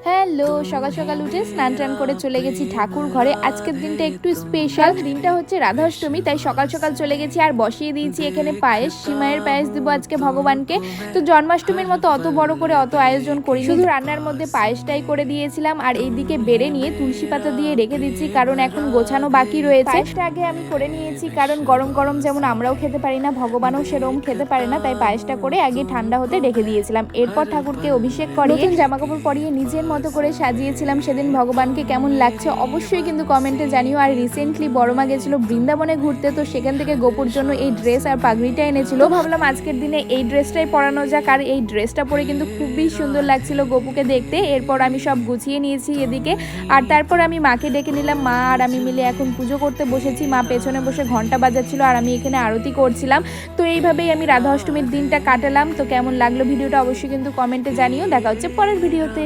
Hello, সকাল সকাল উঠে স্নান টান করে চলে গেছি ঠাকুর ঘরে। আজকের দিনটা একটু স্পেশাল, দিনটা হচ্ছে রাধাষ্টমী, তাই সকাল সকাল চলে গেছি আর বসিয়ে দিয়েছি এখানে পায়েস। সিমাইয়ের পায়েস দিব আজকে ভগবানকে। তো জন্মাষ্টমীর মতো অত বড় করে অত আয়োজন করি, শুধু রান্নার মধ্যে পায়েসটাই করে দিয়েছিলাম। আর এইদিকে বেড়ে নিয়ে তুলসী পাতা দিয়ে রেখে দিচ্ছি, কারণ এখন গোছানো বাকি রয়েছে। পায়েসটা আগে আমি করে নিয়েছি, কারণ গরম গরম যেমন আমরাও খেতে পারি না, ভগবানও সেরকম খেতে পারে না, তাই পায়েসটা করে আগে ঠান্ডা হতে রেখে দিয়েছিলাম। এরপর ঠাকুরকে অভিষেক করিয়ে জামা কাপড় পরিয়ে নিজের মতো করে সাজিয়েছিলাম। সেদিন ভগবানকে কেমন লাগছে অবশ্যই কিন্তু কমেন্টে জানিও। আর রিসেন্টলি বড়মা গেছিল বৃন্দাবনে ঘুরতে, তো সেখান থেকে গোপুর জন্য এই ড্রেস আর পাগড়িটা এনেছিল। ভাবলাম আজকের দিনে এই ড্রেসটাই পরানো যাক, আর এই ড্রেসটা পরে কিন্তু খুবই সুন্দর লাগছিল গোপুকে দেখতে। এরপর আমি সব গুছিয়ে নিয়েছি এদিকে, আর তারপর আমি মাকে ডেকে নিলাম। মা আর আমি মিলে এখন পুজো করতে বসেছি। মা পেছনে বসে ঘন্টা বাজাচ্ছিল আর আমি এখানে আরতি করছিলাম। তো এইভাবেই আমি রাধা অষ্টমীর দিনটা কাটালাম। তো কেমন লাগলো ভিডিওটা অবশ্যই কিন্তু কমেন্টে জানিও। দেখা হচ্ছে পরের ভিডিওতে।